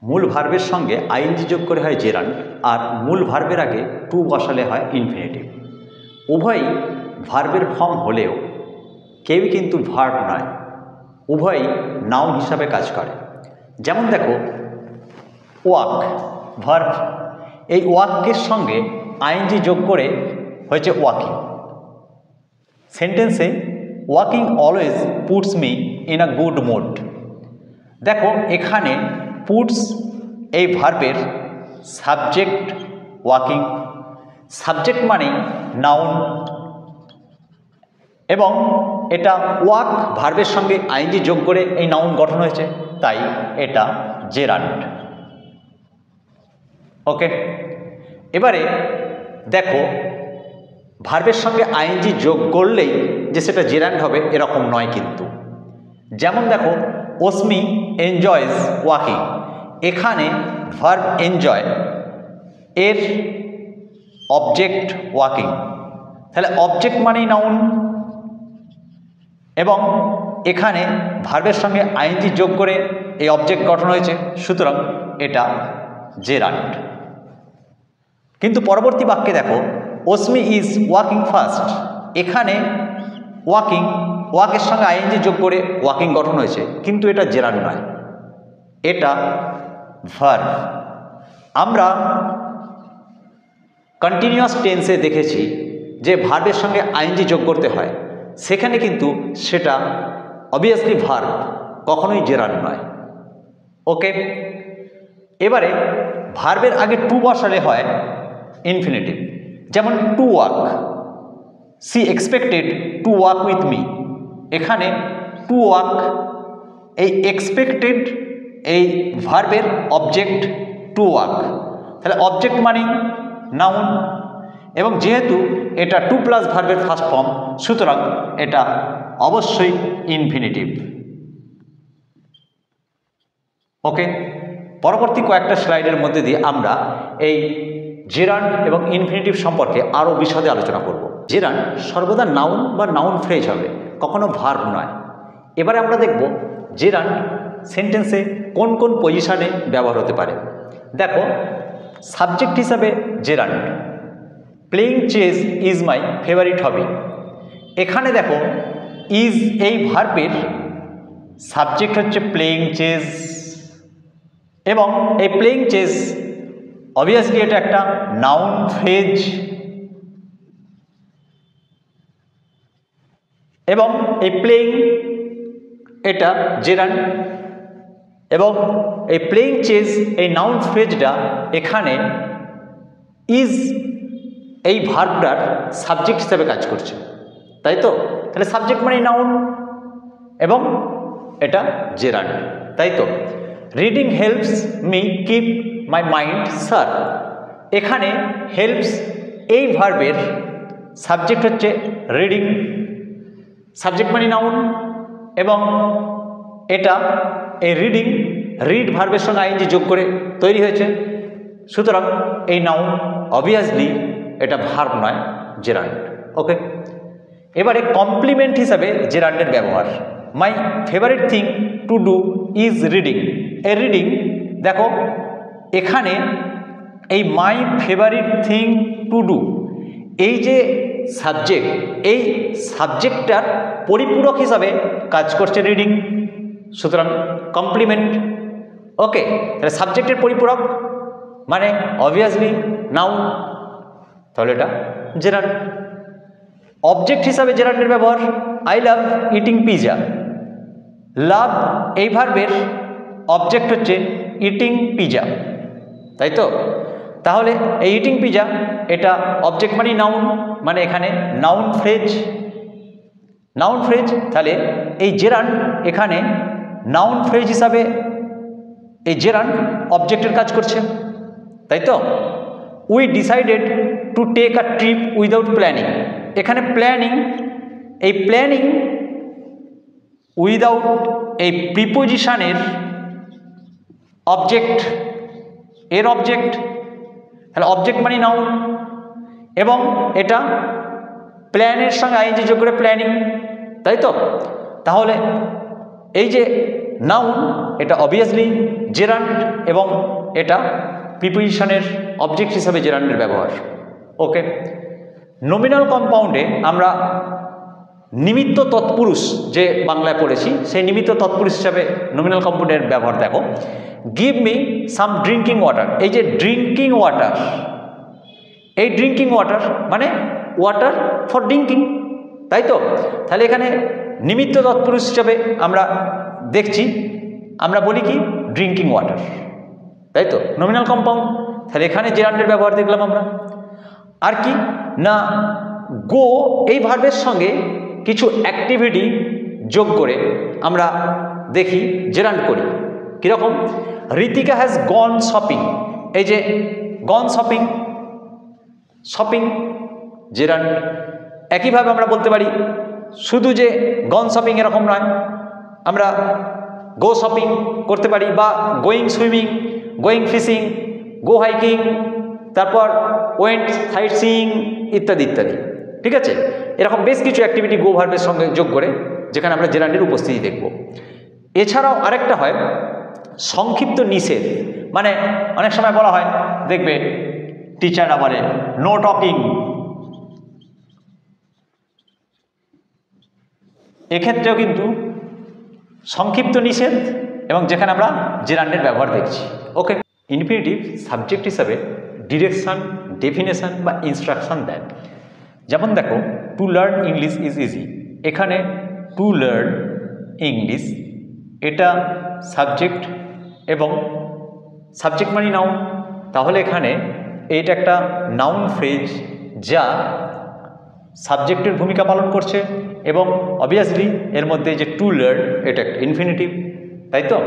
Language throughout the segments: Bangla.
মূল ভার্বের সঙ্গে আইএনজি যোগ করে হয় জেরান্ড, আর মূল ভার্বের আগে টু বসালে হয় ইনফিনিটিভ। উভয়ই ভার্বের ফর্ম হলেও কেউই কিন্তু ভার্ব নয়, উভয়ই নাউন হিসাবে কাজ করে। যেমন দেখো, ওয়াক ভার্ব, এই ওয়াকের সঙ্গে আইএনজি যোগ করে হয়েছে ওয়াকিং। সেন্টেন্সে walking always puts me in a good mood. দেখো এখানে পুটস এই ভার্বের সাবজেক্ট ওয়াকিং, সাবজেক্ট মানে নাউন, এবং এটা ওয়াক ভার্বের সঙ্গে আইএনজি যোগ করে এই নাউন গঠন হয়েছে, তাই এটা জেরান্ড। ওকে, এবারে দেখো ভার্বের সঙ্গে আইএনজি যোগ করলেই যে সেটা জেরান্ড হবে এরকম নয় কিন্তু। যেমন দেখো, অস্মি এনজয়স ওয়াকিং, এখানে ভার্ব এনজয় এর অবজেক্ট ওয়াকিং, তাহলে অবজেক্ট মানেই নাউন, এবং এখানে ভার্বের সঙ্গে আইএনজি যোগ করে এই অবজেক্ট গঠন হয়েছে, সুতরাং এটা জেরান্ড। কিন্তু পরবর্তী বাক্যে দেখো, অস্মি ইজ ওয়াকিং ফাস্ট, এখানে ওয়াকিং ওয়াকের সঙ্গে আইএনজি যোগ করে ওয়াকিং গঠন হয়েছে, কিন্তু এটা জেরান্ড নয়, এটা ভার্ব। আমরা কন্টিনিউয়াস টেন্সে দেখেছি যে ভার্বের সঙ্গে আইএনজি যোগ করতে হয়, সেখানে কিন্তু সেটা অবভিয়াসলি ভার্ব, কখনোই জেরান্ড নয়। ওকে, এবারে ভার্বের আগে টু বসালে হয় ইনফিনিটিভ। যেমন to walk, she expected to walk with me, এখানে টু ওয়াক এই এক্সপেক্টেড এই ভার্বের অবজেক্ট টু ওয়াক, তাহলে অবজেক্ট মানে নাউন, এবং যেহেতু এটা টু প্লাস ভার্বের ফার্স্ট ফর্ম, সুতরাং এটা অবশ্যই ইনফিনিটিভ। ওকে, পরবর্তী কয়েকটা স্লাইডের মধ্যে দিয়ে আমরা এই জেরান্ড এবং ইনফিনিটিভ সম্পর্কে আরও বিশদে আলোচনা করব। জেরান্ড সর্বদা নাউন বা নাউন ফ্রেজ হবে, কখনো ভার্ব নয়। এবারে আমরা দেখব জেরান্ড সেন্টেন্সে কোন কোন পজিশনে ব্যবহার হতে পারে। দেখো, সাবজেক্ট হিসাবে gerund, playing chess is my favourite hobby, এখানে দেখো ইজ এই ভার্বের সাবজেক্ট হচ্ছে প্লেইং চেস, এবং এই প্লেইং চেস অবভিয়াসলি এটা একটা নাউন ফ্রেজ, এবং এই প্লেইং এটা জেরান্ড, এবং এই প্লেইং চেস এই নাউন ফ্রেজটা এখানে ইজ এই ভার্বটার সাবজেক্ট হিসাবে কাজ করছে, তাই তো? তাহলে সাবজেক্ট মানে নাউন, এবং এটা জেরান্ড, তাই তো? Reading helps me keep my mind sharp, এখানে হেল্পস এই ভার্বের সাবজেক্ট হচ্ছে রিডিং, সাবজেক্ট মানে নাউন, এবং এটা এই রিডিং রিড ভার্বের সঙ্গে আইএনজি যোগ করে তৈরি হয়েছে, সুতরাং এই নাউন অবভিয়াসলি এটা ভার্ব নয়, জেরান্ড। ওকে, এবারে কমপ্লিমেন্ট হিসাবে জেরান্ডের ব্যবহার। My favourite thing to do is reading, এই রিডিং দেখো এখানে এই my favourite thing to do, এই যে সাবজেক্ট, এই সাবজেক্টটার পরিপূরক হিসাবে কাজ করছে রিডিং, সুতরাং কমপ্লিমেন্ট। ওকে, তাহলে সাবজেক্টের পরিপূরক মানে অবভিয়াসলি নাউন, তাহলে এটা জেরান্ড। অবজেক্ট হিসাবে জেরান্ডের ব্যবহার, আই লাভ ইটিং পিজা, লাভ এই ভার্বের অবজেক্ট হচ্ছে ইটিং পিজা, তাই তো? তাহলে এই ইটিং পিজা এটা অবজেক্ট মানে নাউন, মানে এখানে নাউন ফ্রেজ, নাউন ফ্রেজ, তাহলে এই জেরান্ড এখানে নাউন ফ্রেজ হিসাবে এই জেরান্ড অবজেক্টের কাজ করছে, তাই তো? We decided to take a trip without planning, এখানে প্ল্যানিং, এই প্ল্যানিং উইদাউট এই প্রিপোজিশনের অবজেক্ট, এর অবজেক্ট, তাহলে অবজেক্ট মানে নাউন, এবং এটা প্ল্যানের সঙ্গে আইএনজি যোগ করে প্ল্যানিং, তাই তো? তাহলে এই যে নাউন, এটা অবভিয়াসলি জেরান্ড এবং এটা প্রিপোজিশনের অবজেক্ট হিসাবে জেরান্ডের ব্যবহার। ওকে, নমিনাল কম্পাউন্ডে আমরা নিমিত্ত তৎপুরুষ যে বাংলায় পড়েছি সেই নিমিত্ত তৎপুরুষ হিসাবে নমিনাল কম্পাউন্ডের ব্যবহার দেখো। Give me some drinking water, এই যে ড্রিঙ্কিং ওয়াটার, এই ড্রিঙ্কিং ওয়াটার মানে ওয়াটার ফর ড্রিঙ্কিং, তাই তো? তাহলে এখানে নিমিত্ত তৎপুরুষ হিসাবে আমরা দেখছি, আমরা বলি কি ড্রিঙ্কিং ওয়াটার, তাই তো? নমিনাল কম্পাউন্ড, তাহলে এখানে জেরান্ডের ব্যবহার দেখলাম আমরা। আর কি না, গো এই ভার্বের সঙ্গে কিছু অ্যাক্টিভিটি যোগ করে আমরা দেখি জেরান্ড করি। কীরকম? ঋতিকা হ্যাজ গন শপিং, এই যে গন শপিং, শপিং জেরান্ড। একইভাবে আমরা বলতে পারি শুধু যে গন শপিং এরকম নয়, আমরা গো শপিং করতে পারি, বা গোয়িং সুইমিং, গোয়িং ফিশিং, গো হাইকিং, তারপর ওয়েন্ট সাইট সিইং ইত্যাদি ইত্যাদি। ঠিক আছে, এরকম বেশ কিছু অ্যাক্টিভিটি গো ভার্বের সঙ্গে যোগ করে যেখানে আমরা জেরান্ডের উপস্থিতি দেখব। এছাড়াও আরেকটা হয় সংক্ষিপ্ত নিষেধ, মানে অনেক সময় বলা হয় দেখবে টিচাররা বলে নো টকিং, এক্ষেত্রেও কিন্তু সংক্ষিপ্ত নিষেধ এবং যেখানে আমরা জেরান্ডের ব্যবহার দেখছি। ওকে, ইনফিনিটিভ সাবজেক্ট হিসাবে ডিরেকশান, ডেফিনেশন বা ইনস্ট্রাকশন দেয়। যেমন দেখো, to learn English is easy, এখানে টু লার্ন ইংলিশ এটা সাবজেক্ট এবং সাবজেক্ট মানে নাউন, তাহলে এখানে এটা একটা নাউন ফ্রেজ যা সাবজেক্টের ভূমিকা পালন করছে এবং অবভিয়াসলি এর মধ্যে যে টু লার্ন এটা একটা ইনফিনিটিভ, তাই তো?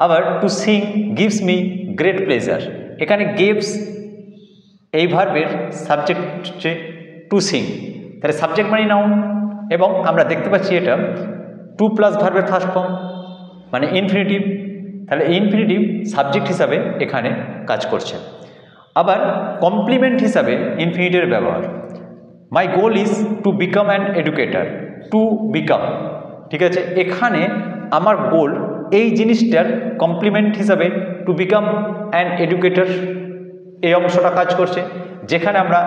আবার to sing gives me great pleasure, এখানে গিভস এই ভার্বের সাবজেক্ট হচ্ছে টু সিং, তাহলে সাবজেক্ট মানে নাউন এবং আমরা দেখতে পাচ্ছি এটা টু প্লাস ভার্বের ফার্স্ট ফর্ম মানে ইনফিনিটিভ, তাহলে ইনফিনিটিভ সাবজেক্ট হিসাবে এখানে কাজ করছে। আবার কমপ্লিমেন্ট হিসাবে ইনফিনিটিভের ব্যবহার, my goal is to become an educator, to become, ঠিক আছে? এখানে আমার গোল এই জিনিসটার কমপ্লিমেন্ট হিসাবে টু বিকাম অ্যান এডুকেটার এই অংশটা কাজ করছে, যেখানে আমরা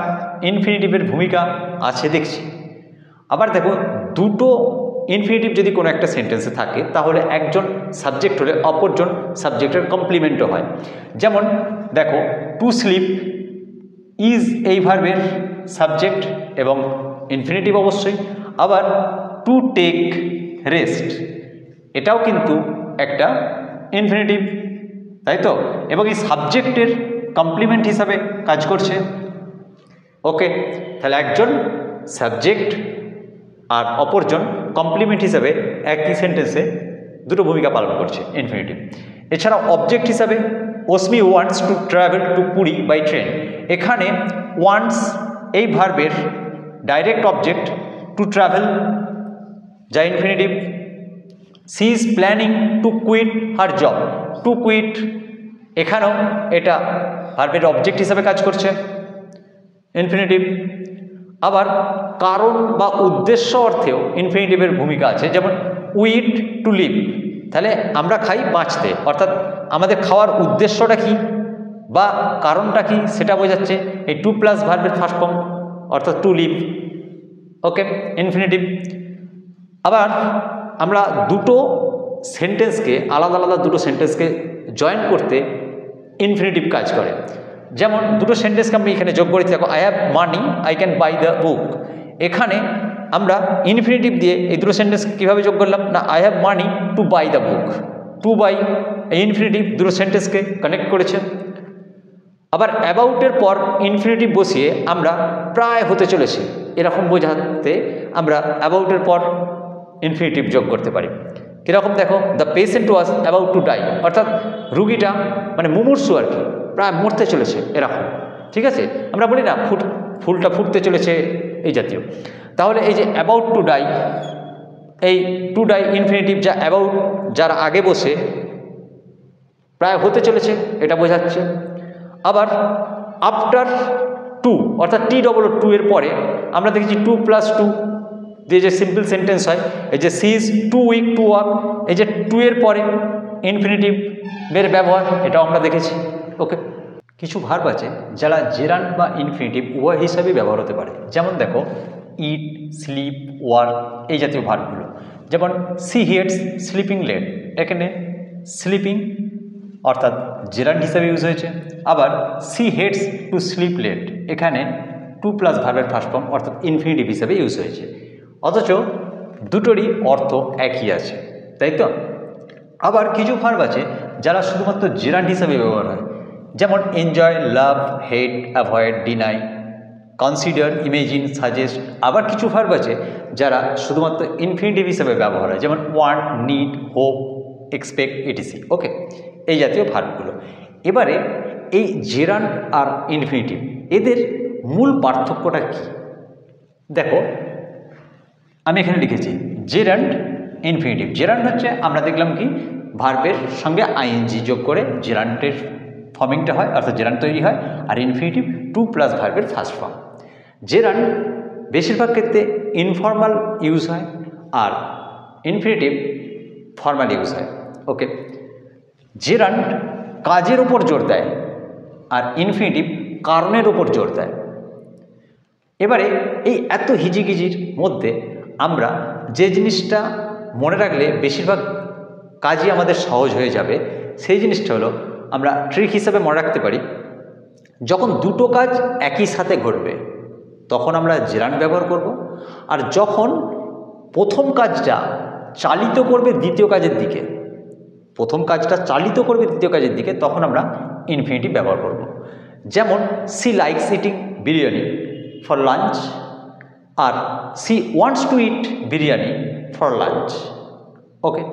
ইনফিনিটিভের ভূমিকা আছে দেখছি। আবার দেখো, দুটো ইনফিনিটিভ যদি কোনো একটা সেন্টেন্সে থাকে তাহলে একজন সাবজেক্ট হলে অপরজন সাবজেক্টের কমপ্লিমেন্টও হয়। যেমন দেখো, টু স্লিপ ইজ এই ভার্বের সাবজেক্ট এবং ইনফিনিটিভ অবশ্যই। আবার টু টেক রেস্ট এটাও কিন্তু একটা ইনফিনিটিভ, তাই তো? এবং এই সাবজেক্টের কমপ্লিমেন্ট হিসাবে কাজ করছে। ওকে, তাহলে একজন সাবজেক্ট আর অপরজন কমপ্লিমেন্ট হিসাবে একই সেন্টেন্সে দুটো ভূমিকা পালন করছে ইনফিনিটিভ। এছাড়াও অবজেক্ট হিসাবে Asmi wants to travel to Puri by train, এখানে ওয়ান্টস এই ভার্বের ডাইরেক্ট অবজেক্ট টু ট্রাভেল যা infinitive. She is planning to quit her job, to quit এখানেও এটা ভার্বের অবজেক্ট হিসাবে কাজ করছে ইনফিনিটিভ। আবার কারণ বা উদ্দেশ্য অর্থেও ইনফিনিটিভের ভূমিকা আছে, যেমন উইট টু লিভ, তাহলে আমরা খাই বাঁচতে, অর্থাৎ আমাদের খাওয়ার উদ্দেশ্যটা কি বা কারণটা কি সেটা বোঝাচ্ছে এই টু প্লাস ভার্বের ফার্স্ট ফর্ম অর্থাৎ টু লিভ। ওকে, ইনফিনিটিভ। আবার আমরা দুটো সেন্টেন্সকে আলাদা আলাদা দুটো সেন্টেন্সকে জয়েন করতে ইনফিনিটিভ কাজ করে। যেমন দুটো সেন্টেন্সকে আমি এখানে যোগ করেছি, দেখো, I have money I can buy the বুক, এখানে আমরা ইনফিনিটিভ দিয়ে এই দুটো সেন্টেন্স কীভাবে যোগ করলাম না, I have money to buy the book, to buy এই ইনফিনিটিভ দুটো সেন্টেন্সকে কানেক্ট করেছে। আবার অ্যাবাউটের পর ইনফিনিটিভ বসিয়ে আমরা প্রায় হতে চলেছে এরকম বোঝাতে আমরা অ্যাবাউটের পর ইনফিনিটিভ যোগ করতে পারি। কীরকম দেখো, the patient was about to die, অর্থাৎ রুগীটা মানে মুমূর্ষু আর কি, প্রায় মরতে চলেছে এরকম, ঠিক আছে? আমরা বলি না ফুলটা ফুটতে চলেছে এই জাতীয়। তাহলে এই যে অ্যাবাউট টু ডাই, এই টু ডাই ইনফিনিটিভ যা অ্যাবাউট যার আগে বসে প্রায় হতে চলেছে এটা বোঝাচ্ছে। আবার আফটার টু অর্থাৎ টি ডবল টু এর পরে আমরা দেখেছি টু প্লাস টু দিয়ে যে সিম্পল সেন্টেন্স হয়, এই যে she is too weak to walk, এই যে টু এর পরে ইনফিনিটিভের ব্যবহার, এটাও আমরা দেখেছি। ওকে, কিছু ভার্ব আছে যারা জেরান্ড বা ইনফিনিটিভ উভয় হিসাবে ব্যবহার হতে পারে। যেমন দেখো ইট, স্লিপ, ওয়ার্ক, এই জাতীয় ভার্বগুলো। যেমন সি হেটস স্লিপিং লেট, এখানে স্লিপিং অর্থাৎ জেরান্ড হিসাবে ইউজ হয়েছে। আবার she hates to sleep late, এখানে টু প্লাস ভার্বের ফার্স্ট ফর্ম অর্থাৎ ইনফিনিটিভ হিসাবে ইউজ হয়েছে, অথচ দুটোরই অর্থ একই আছে, তাই তো? আবার কিছু ভার্ব আছে যারা শুধুমাত্র জেরান্ড হিসাবে ব্যবহার হয়। যেমন enjoy, love, hate, avoid, deny, consider, imagine, suggest. আবার কিছু ভার্ব আছে যারা শুধুমাত্র ইনফিনিটিভ হিসাবে ব্যবহার হয়, যেমন want, need, hope, expect, etc. Okay, এই জাতীয় ভার্বগুলো। এবারে এই জেরান্ড আর ইনফিনিটিভ এদের মূল পার্থক্যটা কি? দেখো আমি এখানে লিখেছি জেরান্ড, ইনফিনিটিভ। জেরান্ড হচ্ছে আমরা দেখলাম কি ভার্বের সঙ্গে আইএনজি যোগ করে জেরান্ডের ফর্মিংটা হয়, অর্থাৎ জেরান্ড তৈরি হয়। আর ইনফিনিটিভ টু প্লাস ভার্বের ফার্স্ট ফর্ম। জেরান্ড বেশিরভাগ ক্ষেত্রে ইনফর্মাল ইউজ হয় আর ইনফিনিটিভ ফর্মাল ইউজ হয়। ওকে, জেরান্ড কাজের ওপর জোর দেয় আর ইনফিনিটিভ কারণের ওপর জোর দেয়। এবারে এই এত হিজিগিজির মধ্যে আমরা যে জিনিসটা মনে রাখলে বেশিরভাগ কাজই আমাদের সহজ হয়ে যাবে, সেই জিনিসটা হলো আমরা ট্রিক হিসাবে মনে রাখতে পারি, যখন দুটো কাজ একই সাথে ঘটবে তখন আমরা জেরান্ড ব্যবহার করব, আর যখন প্রথম কাজটা চালিত করবে দ্বিতীয় কাজের দিকে, প্রথম কাজটা চালিত করবে দ্বিতীয় কাজের দিকে, তখন আমরা ইনফিনিটিভ ব্যবহার করব। যেমন she likes eating biryani for lunch আর she wants to eat biryani for lunch. Okay,